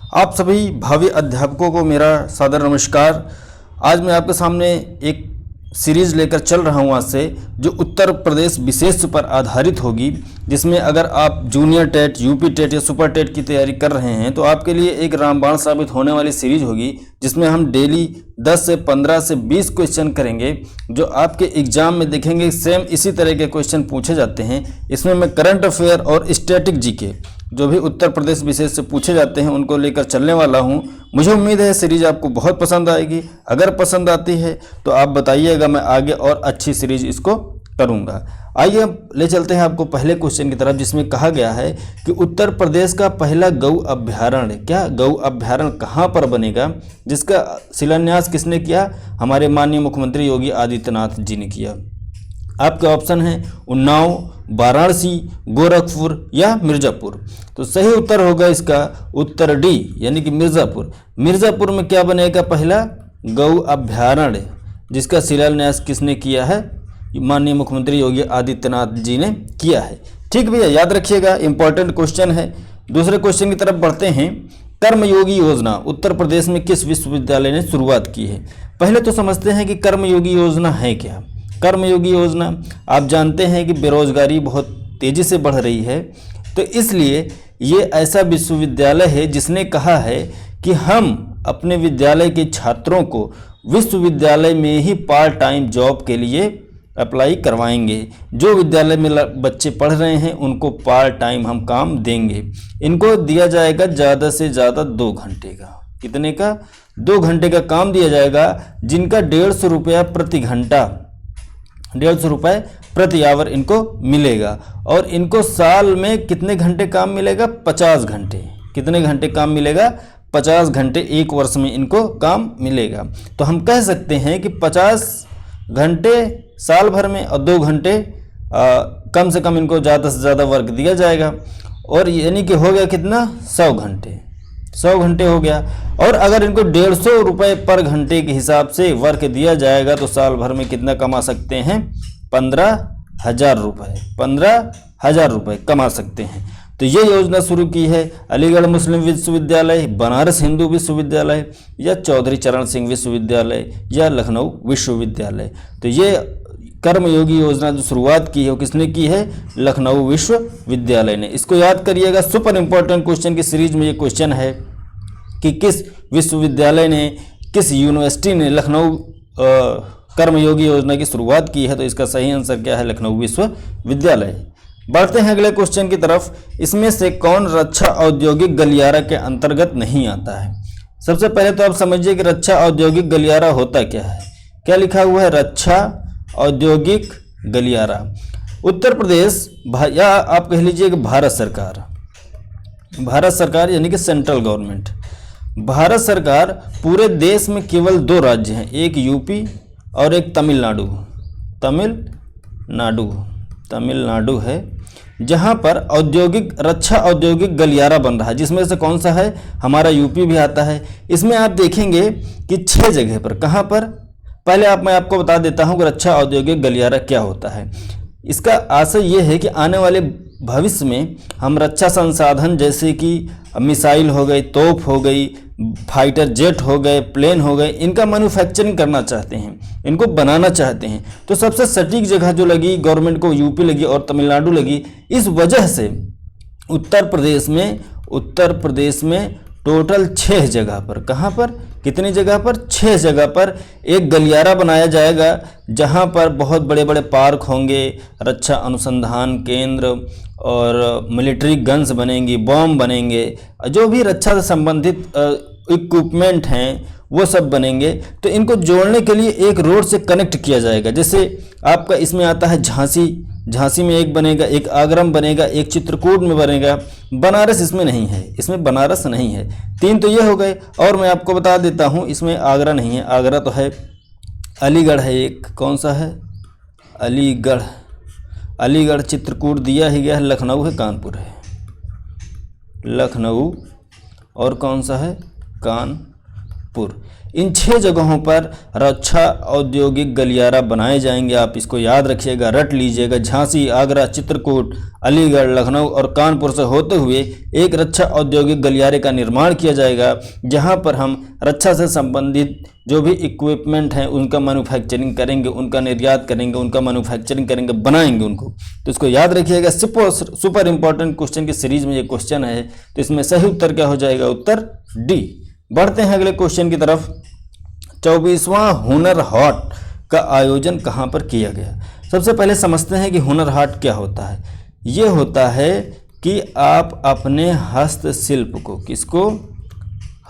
आप सभी भावी अध्यापकों को मेरा सादर नमस्कार। आज मैं आपके सामने एक सीरीज़ लेकर चल रहा हूँ आज से, जो उत्तर प्रदेश विशेष पर आधारित होगी, जिसमें अगर आप जूनियर टेट, यूपी टेट या सुपर टेट की तैयारी कर रहे हैं तो आपके लिए एक रामबाण साबित होने वाली सीरीज होगी, जिसमें हम डेली 10 से 15 से 20 क्वेश्चन करेंगे जो आपके एग्जाम में देखेंगे सेम इसी तरह के क्वेश्चन पूछे जाते हैं। इसमें मैं करंट अफेयर और स्टैटिक जीके जो भी उत्तर प्रदेश विशेष से पूछे जाते हैं उनको लेकर चलने वाला हूं। मुझे उम्मीद है सीरीज आपको बहुत पसंद आएगी। अगर पसंद आती है तो आप बताइएगा, मैं आगे और अच्छी सीरीज इसको करूंगा। आइए ले चलते हैं आपको पहले क्वेश्चन की तरफ, जिसमें कहा गया है कि उत्तर प्रदेश का पहला गौ अभ्यारण्य, क्या गौ अभ्यारण्य कहाँ पर बनेगा, जिसका शिलान्यास किसने किया? हमारे माननीय मुख्यमंत्री योगी आदित्यनाथ जी ने किया। आपके ऑप्शन हैं उन्नाव, वाराणसी, गोरखपुर या मिर्ज़ापुर। तो सही उत्तर होगा इसका उत्तर डी, यानी कि मिर्ज़ापुर। मिर्ज़ापुर में क्या बनेगा? पहला गौ अभ्यारण्य, जिसका शिलान्यास किसने किया है? माननीय मुख्यमंत्री योगी आदित्यनाथ जी ने किया है। ठीक भैया, याद रखिएगा, इंपॉर्टेंट क्वेश्चन है। दूसरे क्वेश्चन की तरफ बढ़ते हैं। कर्मयोगी योजना उत्तर प्रदेश में किस विश्वविद्यालय ने शुरुआत की है? पहले तो समझते हैं कि कर्मयोगी योजना है क्या। कर्मयोगी योजना, आप जानते हैं कि बेरोजगारी बहुत तेज़ी से बढ़ रही है, तो इसलिए ये ऐसा विश्वविद्यालय है जिसने कहा है कि हम अपने विद्यालय के छात्रों को विश्वविद्यालय में ही पार्ट टाइम जॉब के लिए अप्लाई करवाएंगे। जो विद्यालय में बच्चे पढ़ रहे हैं उनको पार्ट टाइम हम काम देंगे। इनको दिया जाएगा ज़्यादा से ज़्यादा 2 घंटे का। कितने का? 2 घंटे का काम दिया जाएगा, जिनका 150 रुपया प्रति घंटा, 150 रुपये प्रति आवर इनको मिलेगा। और इनको साल में कितने घंटे काम मिलेगा? 50 घंटे। कितने घंटे काम मिलेगा? 50 घंटे एक वर्ष में इनको काम मिलेगा। तो हम कह सकते हैं कि 50 घंटे साल भर में और 2 घंटे कम से कम इनको ज़्यादा से ज़्यादा वर्क दिया जाएगा। और यानी कि हो गया कितना? 100 घंटे। 100 घंटे हो गया। और अगर इनको 150 रुपये पर घंटे के हिसाब से वर्क दिया जाएगा तो साल भर में कितना कमा सकते हैं? 15,000 रुपये। 15,000 रुपये कमा सकते हैं। तो ये योजना शुरू की है अलीगढ़ मुस्लिम विश्वविद्यालय, बनारस हिंदू विश्वविद्यालय या चौधरी चरण सिंह विश्वविद्यालय या लखनऊ विश्वविद्यालय। तो ये कर्मयोगी योजना जो शुरुआत की है वो किसने की है? लखनऊ विश्वविद्यालय ने। इसको याद करिएगा, सुपर इंपॉर्टेंट क्वेश्चन की सीरीज में ये क्वेश्चन है कि किस विश्वविद्यालय ने, किस यूनिवर्सिटी ने लखनऊ कर्मयोगी योजना की शुरुआत की है? तो इसका सही आंसर क्या है? लखनऊ विश्वविद्यालय। बढ़ते हैं अगले क्वेश्चन की तरफ। इसमें से कौन रक्षा औद्योगिक गलियारा के अंतर्गत नहीं आता है? सबसे पहले तो आप समझिए कि रक्षा औद्योगिक गलियारा होता क्या है। क्या लिखा हुआ है? रक्षा औद्योगिक गलियारा। उत्तर प्रदेश या आप कह लीजिए कि भारत सरकार यानी कि सेंट्रल गवर्नमेंट, भारत सरकार पूरे देश में केवल 2 राज्य हैं, एक यूपी और एक तमिलनाडु है, जहां पर रक्षा औद्योगिक गलियारा बन रहा है, जिसमें से कौन सा है? हमारा यूपी भी आता है। इसमें आप देखेंगे कि 6 जगह पर। कहां पर? पहले मैं आपको बता देता हूं कि रक्षा औद्योगिक गलियारा क्या होता है। इसका आशय ये है कि आने वाले भविष्य में हम रक्षा संसाधन जैसे कि मिसाइल हो गई, तोप हो गई, फाइटर जेट हो गए, प्लेन हो गए, इनका मैन्युफैक्चरिंग करना चाहते हैं, इनको बनाना चाहते हैं। तो सबसे सटीक जगह जो लगी गवर्नमेंट को यूपी लगी और तमिलनाडु लगी। इस वजह से उत्तर प्रदेश में टोटल 6 जगह पर, कहाँ पर? कितनी जगह पर? 6 जगह पर एक गलियारा बनाया जाएगा, जहाँ पर बहुत बड़े बड़े पार्क होंगे, रक्षा अनुसंधान केंद्र और मिलिट्री गन्स बनेंगी, बॉम्ब बनेंगे, जो भी रक्षा से संबंधित इक्विपमेंट हैं वो सब बनेंगे। तो इनको जोड़ने के लिए एक रोड से कनेक्ट किया जाएगा। जैसे आपका इसमें आता है झांसी में एक बनेगा, एक आगरा में बनेगा, एक चित्रकूट में बनेगा। बनारस इसमें नहीं है, इसमें बनारस नहीं है। 3 तो ये हो गए। और मैं आपको बता देता हूँ, इसमें आगरा नहीं है, आगरा तो है, अलीगढ़ है एक। कौन सा है? अलीगढ़, चित्रकूट दिया ही गया है, लखनऊ है, कानपुर है। लखनऊ और कौन सा है? कानपुर। भरतपुर, इन 6 जगहों पर रक्षा औद्योगिक गलियारा बनाए जाएंगे। आप इसको याद रखिएगा, रट लीजिएगा। झांसी, आगरा, चित्रकूट, अलीगढ़, लखनऊ और कानपुर से होते हुए एक रक्षा औद्योगिक गलियारे का निर्माण किया जाएगा, जहां पर हम रक्षा से संबंधित जो भी इक्विपमेंट हैं उनका मैन्युफैक्चरिंग करेंगे, उनका निर्यात करेंगे, उनका मैन्युफैक्चरिंग करेंगे, बनाएंगे उनको। तो इसको याद रखिएगा। सुपर इंपॉर्टेंट क्वेश्चन की सीरीज में ये क्वेश्चन है, तो इसमें सही उत्तर क्या हो जाएगा? उत्तर डी। बढ़ते हैं अगले क्वेश्चन की तरफ। 24वां हुनर हाट का आयोजन कहाँ पर किया गया? सबसे पहले समझते हैं कि हुनर हाट क्या होता है। ये होता है कि आप अपने हस्तशिल्प को, किसको?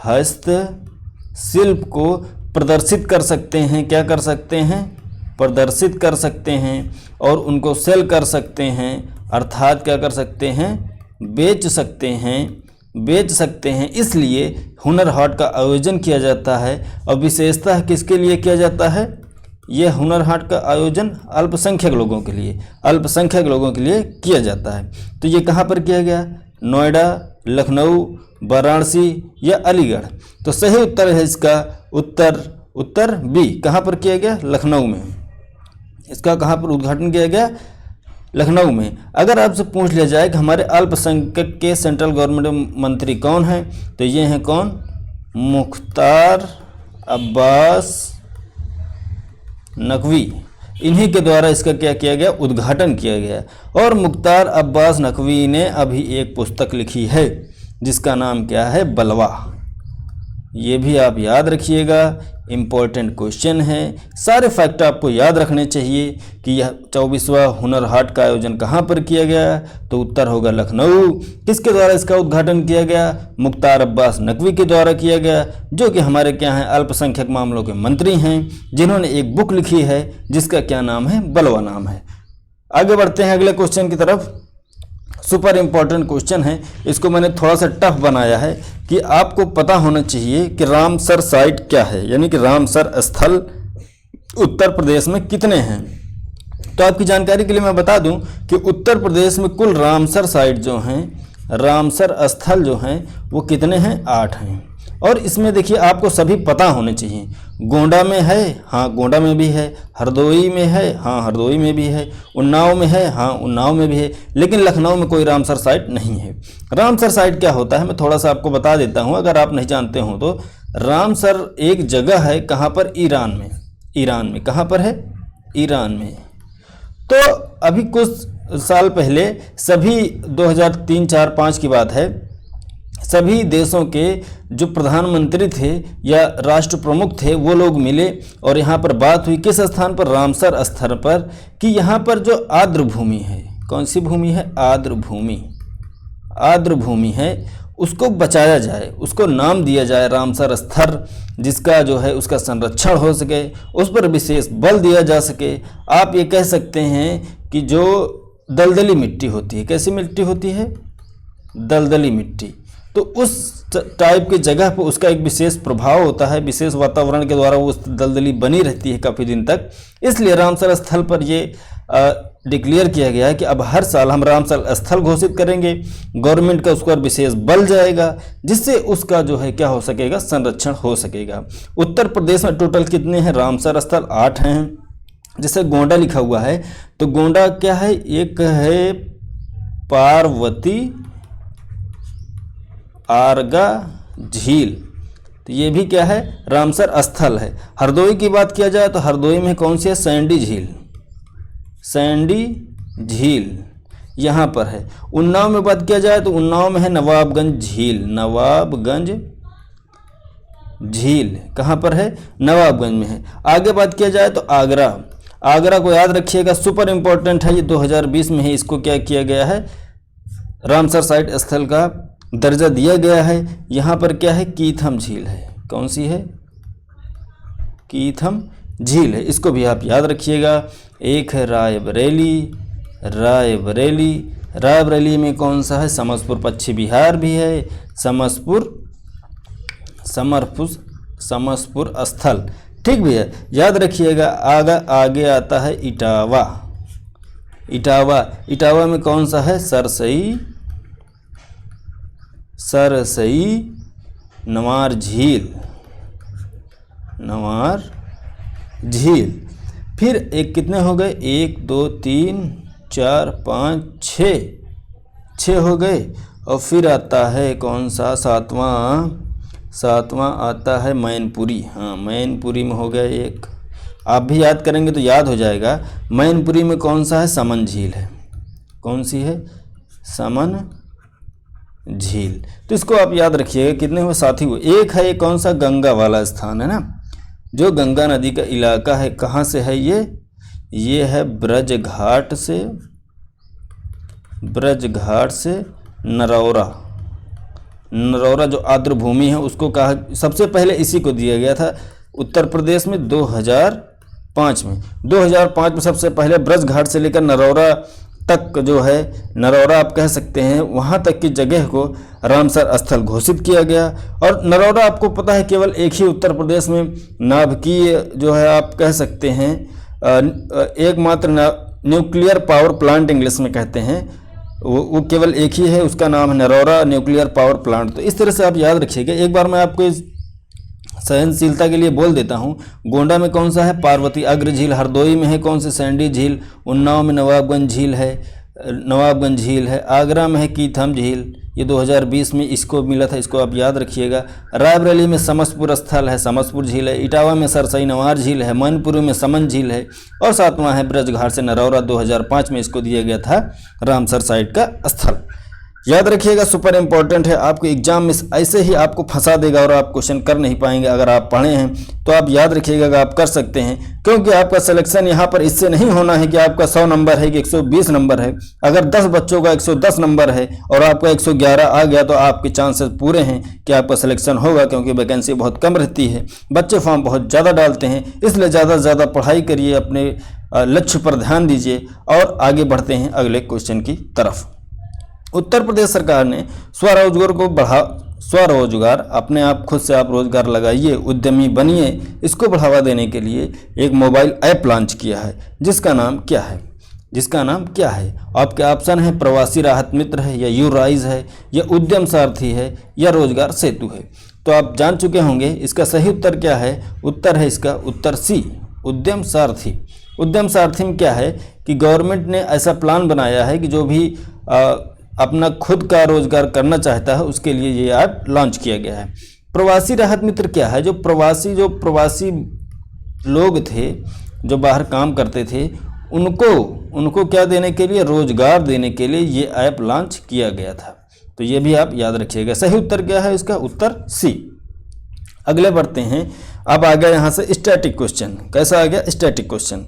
हस्तशिल्प को प्रदर्शित कर सकते हैं। क्या कर सकते हैं? प्रदर्शित कर सकते हैं और उनको सेल कर सकते हैं, अर्थात क्या कर सकते हैं? बेच सकते हैं। इसलिए हुनर हाट का आयोजन किया जाता है। और विशेषतः किसके लिए किया जाता है? यह हुनर हाट का आयोजन अल्पसंख्यक लोगों के लिए किया जाता है। तो ये कहाँ पर किया गया? नोएडा, लखनऊ, वाराणसी या अलीगढ़? तो सही उत्तर है इसका उत्तर बी। कहाँ पर किया गया? लखनऊ में। इसका कहाँ पर उद्घाटन किया गया? लखनऊ में। अगर आपसे पूछ लिया जाए कि हमारे अल्पसंख्यक के सेंट्रल गवर्नमेंट मंत्री कौन हैं, तो ये हैं कौन? मुख्तार अब्बास नकवी। इन्हीं के द्वारा इसका क्या किया गया? उद्घाटन किया गया। और मुख्तार अब्बास नकवी ने अभी एक पुस्तक लिखी है जिसका नाम क्या है? बलवा। ये भी आप याद रखिएगा, इम्पोर्टेंट क्वेश्चन है। सारे फैक्ट आपको याद रखने चाहिए कि यह 24वां हुनर हाट का आयोजन कहाँ पर किया गया? तो उत्तर होगा लखनऊ। किसके द्वारा इसका उद्घाटन किया गया? मुख्तार अब्बास नकवी के द्वारा किया गया, जो कि हमारे क्या हैं? अल्पसंख्यक मामलों के मंत्री हैं, जिन्होंने एक बुक लिखी है जिसका क्या नाम है? बलवा नाम है। आगे बढ़ते हैं अगले क्वेश्चन की तरफ। सुपर इम्पोर्टेंट क्वेश्चन है, इसको मैंने थोड़ा सा टफ बनाया है कि आपको पता होना चाहिए कि रामसर साइट क्या है, यानी कि रामसर स्थल उत्तर प्रदेश में कितने हैं। तो आपकी जानकारी के लिए मैं बता दूं कि उत्तर प्रदेश में कुल रामसर साइट जो हैं, रामसर स्थल जो हैं, वो कितने हैं? 8 हैं। और इसमें देखिए आपको सभी पता होने चाहिए। गोंडा में है, हाँ गोंडा में भी है। हरदोई में है, हाँ हरदोई में भी है। उन्नाव में है, हाँ उन्नाव में भी है। लेकिन लखनऊ में कोई रामसर साइट नहीं है। रामसर साइट क्या होता है मैं थोड़ा सा आपको बता देता हूँ, अगर आप नहीं जानते हो तो। रामसर एक जगह है, कहाँ पर? ईरान में। कहाँ पर है? ईरान में। तो अभी कुछ साल पहले सभी 2003, 4, 5 की बात है, सभी देशों के जो प्रधानमंत्री थे या राष्ट्र प्रमुख थे वो लोग मिले और यहाँ पर बात हुई किस स्थान पर? रामसर स्थल पर, कि यहाँ पर जो आर्द्र भूमि है, कौन सी भूमि है? आर्द्र भूमि है, उसको बचाया जाए, उसको नाम दिया जाए रामसर स्थल, जिसका जो है उसका संरक्षण हो सके, उस पर विशेष बल दिया जा सके। आप ये कह सकते हैं कि जो दलदली मिट्टी होती है, कैसी मिट्टी होती है? दलदली मिट्टी। तो उस टाइप की जगह पर उसका एक विशेष प्रभाव होता है, विशेष वातावरण के द्वारा वो दलदली बनी रहती है काफ़ी दिन तक। इसलिए रामसर स्थल पर ये डिक्लेयर किया गया है कि अब हर साल हम रामसर स्थल घोषित करेंगे, गवर्नमेंट का उस पर विशेष बल जाएगा, जिससे उसका जो है क्या हो सकेगा? संरक्षण हो सकेगा। उत्तर प्रदेश में टोटल कितने हैं रामसर स्थल? 8 हैं। जैसे गोंडा लिखा हुआ है, तो गोंडा क्या है? एक है पार्वती आरगा झील, तो ये भी क्या है? रामसर स्थल है। हरदोई की बात किया जाए तो हरदोई में कौन सी है? सैंडी झील यहाँ पर है। उन्नाव में बात किया जाए तो उन्नाव में है नवाबगंज झील, कहाँ पर है? नवाबगंज में है। आगे बात किया जाए तो आगरा को याद रखिएगा, सुपर इम्पोर्टेंट है, ये 2020 में ही इसको क्या किया गया है? रामसर साइट स्थल का दर्जा दिया गया है। यहाँ पर क्या है? कीथम झील है। कौन सी है? कीथम झील है, इसको भी आप याद रखिएगा। एक है रायबरेली में कौन सा है? समरपुर पश्चिम बिहार भी है, समरपुर स्थल, ठीक भी है, याद रखिएगा। आगे आता है इटावा में कौन सा है? सरसई नवार झील, नवार झील। फिर एक कितने हो गए, 1 2 3 4 5 6 हो गए। और फिर आता है कौन सा, सातवां आता है मैनपुरी। हाँ, मैनपुरी में हो गया एक। आप भी याद करेंगे तो याद हो जाएगा। मैनपुरी में कौन सा है, समन झील है। कौन सी है, समन झील। तो इसको आप याद रखिएगा। कितने हुए, 7 ही हुए। एक है ये कौन सा, गंगा वाला स्थान है ना, जो गंगा नदी का इलाका है। कहाँ से है ये है ब्रज घाट से नरौरा जो आर्द्र भूमि है उसको कहा, सबसे पहले इसी को दिया गया था उत्तर प्रदेश में 2005 में। 2005 में सबसे पहले ब्रज घाट से लेकर नरौरा तक जो है, नरौरा आप कह सकते हैं, वहाँ तक की जगह को रामसर स्थल घोषित किया गया। और नरौरा आपको पता है केवल एक ही उत्तर प्रदेश में नाभिकीय जो है आप कह सकते हैं एकमात्र न्यूक्लियर पावर प्लांट इंग्लिश में कहते हैं, वो केवल एक ही है, उसका नाम है नरौरा न्यूक्लियर पावर प्लांट। तो इस तरह से आप याद रखिएगा। एक बार मैं आपको इस सहनशीलता के लिए बोल देता हूँ। गोंडा में कौन सा है, पार्वती अग्र झील। हरदोई में है कौन सी, सैंडी झील। उन्नाव में नवाबगंज झील है। आगरा में है कीथम झील, ये 2020 में इसको मिला था, इसको आप याद रखिएगा। रायबरेली में समसपुर स्थल है, समसपुर झील है। इटावा में सरसई नवार झील है। मैनपुरी में समन झील है। और 7वां है ब्रजघाट से नरौरा, 2005 में इसको दिया गया था रामसर साइट का स्थल। याद रखिएगा, सुपर इंपॉर्टेंट है। आपको एग्जाम में ऐसे ही आपको फंसा देगा और आप क्वेश्चन कर नहीं पाएंगे। अगर आप पढ़े हैं तो आप याद रखिएगा कि आप कर सकते हैं, क्योंकि आपका सिलेक्शन यहाँ पर इससे नहीं होना है कि आपका 100 नंबर है कि 120 नंबर है। अगर 10 बच्चों का 110 नंबर है और आपका 111 आ गया तो आपके चांसेस पूरे हैं कि आपका सिलेक्शन होगा, क्योंकि वैकेंसी बहुत कम रहती है, बच्चे फॉर्म बहुत ज़्यादा डालते हैं। इसलिए ज़्यादा से ज़्यादा पढ़ाई करिए, अपने लक्ष्य पर ध्यान दीजिए और आगे बढ़ते हैं अगले क्वेश्चन की तरफ। उत्तर प्रदेश सरकार ने स्वरोजगार अपने आप खुद से आप रोजगार लगाइए, उद्यमी बनिए, इसको बढ़ावा देने के लिए एक मोबाइल ऐप लॉन्च किया है, जिसका नाम क्या है? आपके ऑप्शन है प्रवासी राहत मित्र है, या यू राइज है, या उद्यम सारथी है, या रोजगार सेतु है। तो आप जान चुके होंगे इसका सही उत्तर क्या है। उत्तर है इसका उत्तर सी, उद्यम सारथी। उद्यम सारथी में क्या है कि गवर्नमेंट ने ऐसा प्लान बनाया है कि जो भी अपना खुद का रोजगार करना चाहता है उसके लिए ये ऐप लॉन्च किया गया है। प्रवासी राहत मित्र क्या है, जो प्रवासी लोग थे जो बाहर काम करते थे, उनको क्या देने के लिए, रोजगार देने के लिए ये ऐप लॉन्च किया गया था। तो ये भी आप याद रखिएगा। सही उत्तर क्या है इसका, उत्तर सी। अगले बढ़ते हैं। अब आ गया यहाँ से स्टैटिक क्वेश्चन। कैसा आ गया, स्टैटिक क्वेश्चन।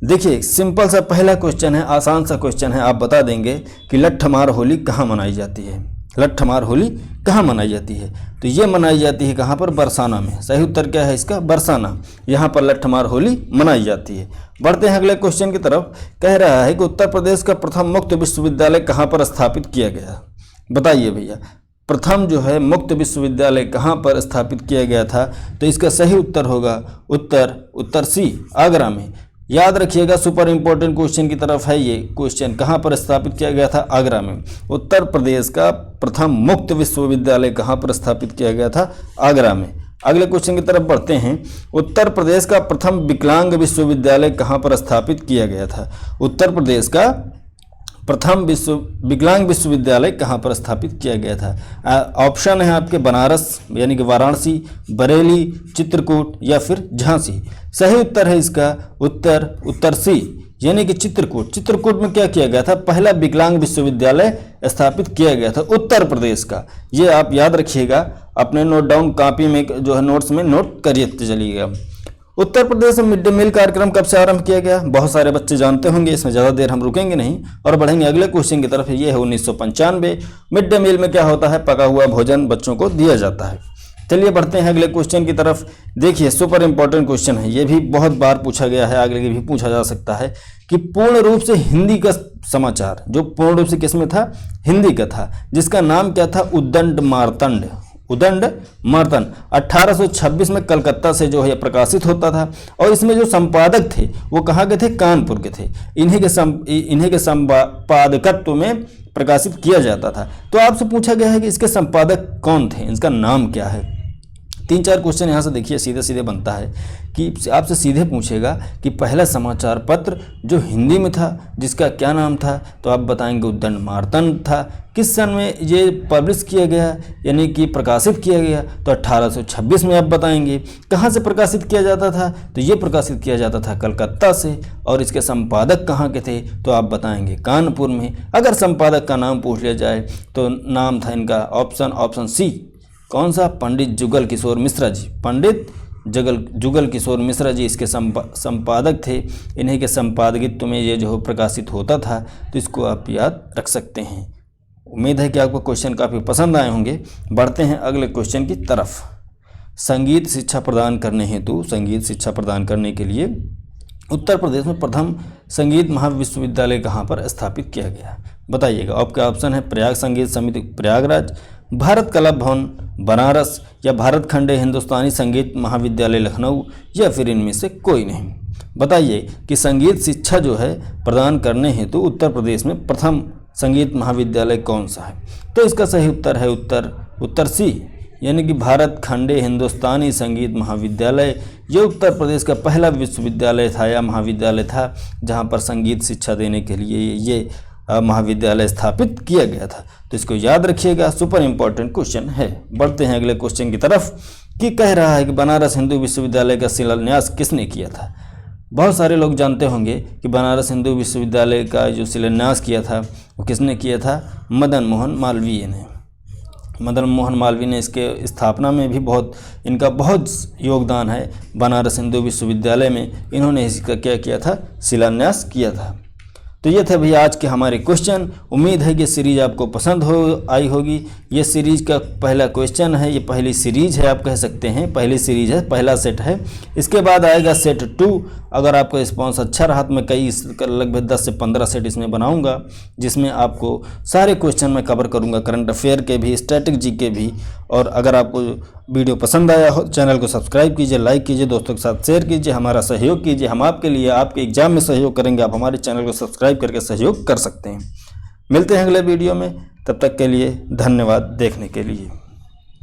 देखिए सिंपल सा पहला क्वेश्चन है, आसान सा क्वेश्चन है। आप बता देंगे कि लट्ठमार होली कहाँ मनाई जाती है। लट्ठमार होली कहाँ मनाई जाती है, तो ये मनाई जाती है कहाँ पर, बरसाना में। सही उत्तर क्या है इसका, बरसाना। यहाँ पर लट्ठमार होली मनाई जाती है। बढ़ते हैं अगले क्वेश्चन की तरफ। कह रहा है कि उत्तर प्रदेश का प्रथम मुक्त विश्वविद्यालय कहाँ पर स्थापित किया गया। बताइए भैया, प्रथम जो है मुक्त विश्वविद्यालय कहाँ पर स्थापित किया गया था। तो इसका सही उत्तर होगा उत्तर सी, आगरा में। याद रखिएगा, सुपर इंपॉर्टेंट क्वेश्चन की तरफ है ये क्वेश्चन। कहाँ पर स्थापित किया गया था, आगरा में। उत्तर प्रदेश का प्रथम मुक्त विश्वविद्यालय कहाँ पर स्थापित किया गया था, आगरा में। अगले क्वेश्चन की तरफ बढ़ते हैं। उत्तर प्रदेश का प्रथम विकलांग विश्वविद्यालय कहाँ पर स्थापित किया गया था। उत्तर प्रदेश का प्रथम विकलांग विश्वविद्यालय कहाँ पर स्थापित किया गया था। ऑप्शन है आपके बनारस यानी कि वाराणसी, बरेली, चित्रकूट या फिर झांसी। सही उत्तर है इसका उत्तर सी यानी कि चित्रकूट। चित्रकूट में क्या किया गया था, पहला विकलांग विश्वविद्यालय स्थापित किया गया था उत्तर प्रदेश का। ये आप याद रखिएगा, अपने नोट डाउन कॉपी में जो है नोट्स में नोट करिए चलिएगा। उत्तर प्रदेश में मिड डे मील कार्यक्रम कब से आरंभ किया गया, बहुत सारे बच्चे जानते होंगे, इसमें ज़्यादा देर हम रुकेंगे नहीं और बढ़ेंगे अगले क्वेश्चन की तरफ। ये है 1995। मिड डे मील में क्या होता है, पका हुआ भोजन बच्चों को दिया जाता है। चलिए बढ़ते हैं अगले क्वेश्चन की तरफ। देखिए सुपर इंपॉर्टेंट क्वेश्चन है, ये भी बहुत बार पूछा गया है, आगे भी पूछा जा सकता है कि पूर्ण रूप से हिंदी का समाचार, जो पूर्ण रूप से किसमें था, हिंदी का था, जिसका नाम क्या था, उद्दंड मार्तंड 1826 में कलकत्ता से जो है प्रकाशित होता था। और इसमें जो संपादक थे वो कहाँ के थे, कानपुर के थे। इन्हीं के संपादकत्व में प्रकाशित किया जाता था। तो आपसे पूछा गया है कि इसके संपादक कौन थे, इसका नाम क्या है। 3-4 क्वेश्चन यहाँ से देखिए सीधे सीधे बनता है कि आपसे सीधे पूछेगा कि पहला समाचार पत्र जो हिंदी में था जिसका क्या नाम था, तो आप बताएंगे उद्दंड मार्तंड था। किस सन में ये पब्लिश किया गया यानी कि प्रकाशित किया गया, तो 1826 में आप बताएंगे। कहाँ से प्रकाशित किया जाता था, तो ये प्रकाशित किया जाता था कलकत्ता से। और इसके संपादक कहाँ के थे, तो आप बताएंगे कानपुर में। अगर संपादक का नाम पूछ लिया जाए तो नाम था इनका ऑप्शन सी, कौन सा, पंडित जुगल किशोर मिश्रा जी। पंडित जुगल किशोर मिश्रा जी इसके संपादक थे। इन्हीं के संपादकित्व में ये जो प्रकाशित होता था, तो इसको आप याद रख सकते हैं। उम्मीद है कि आपको क्वेश्चन काफ़ी पसंद आए होंगे। बढ़ते हैं अगले क्वेश्चन की तरफ। संगीत शिक्षा प्रदान करने हेतु, संगीत शिक्षा प्रदान करने के लिए उत्तर प्रदेश में प्रथम संगीत महाविश्वविद्यालय कहाँ पर स्थापित किया गया, बताइएगा। आपका ऑप्शन है प्रयाग संगीत समिति प्रयागराज, भारत कला भवन बनारस, या भारत खंडे हिंदुस्तानी संगीत महाविद्यालय लखनऊ, या फिर इनमें से कोई नहीं। बताइए कि संगीत शिक्षा जो है प्रदान करने हेतु उत्तर प्रदेश में प्रथम संगीत महाविद्यालय कौन सा है, तो इसका सही उत्तर है उत्तर सी, यानी कि भारत खंडे हिंदुस्तानी संगीत महाविद्यालय। ये उत्तर प्रदेश का पहला विश्वविद्यालय था या महाविद्यालय था जहाँ पर संगीत शिक्षा देने के लिए ये महाविद्यालय स्थापित किया गया था। तो इसको याद रखिएगा, सुपर इम्पोर्टेंट क्वेश्चन है। बढ़ते हैं अगले क्वेश्चन की तरफ कि कह रहा है कि बनारस हिंदू विश्वविद्यालय का शिलान्यास किसने किया था। बहुत सारे लोग जानते होंगे कि बनारस हिंदू विश्वविद्यालय का जो शिलान्यास किया था वो किसने किया था, मदन मोहन मालवीय ने। मदन मोहन मालवीय ने इसके स्थापना में भी इनका बहुत योगदान है। बनारस हिंदू विश्वविद्यालय में इन्होंने इसका क्या किया था, शिलान्यास किया था। तो ये थे भैया आज के हमारे क्वेश्चन। उम्मीद है कि सीरीज आपको पसंद आई होगी। ये सीरीज का पहला क्वेश्चन है, ये पहली सीरीज है, आप कह सकते हैं पहली सीरीज है, पहला सेट है। इसके बाद आएगा सेट 2। अगर आपका रिस्पॉन्स अच्छा रहा तो मैं लगभग 10 से 15 सेट इसमें बनाऊंगा, जिसमें आपको सारे क्वेश्चन मैं कवर करूंगा, करंट अफेयर के भी, स्टैटिक जी के भी। और अगर आपको वीडियो पसंद आया हो चैनल को सब्सक्राइब कीजिए, लाइक कीजिए, दोस्तों के साथ शेयर कीजिए, हमारा सहयोग कीजिए। हम आपके लिए आपके एग्जाम में सहयोग करेंगे। आप हमारे चैनल को सब्सक्राइब करके सहयोग कर सकते हैं। मिलते हैं अगले वीडियो में, तब तक के लिए धन्यवाद देखने के लिए।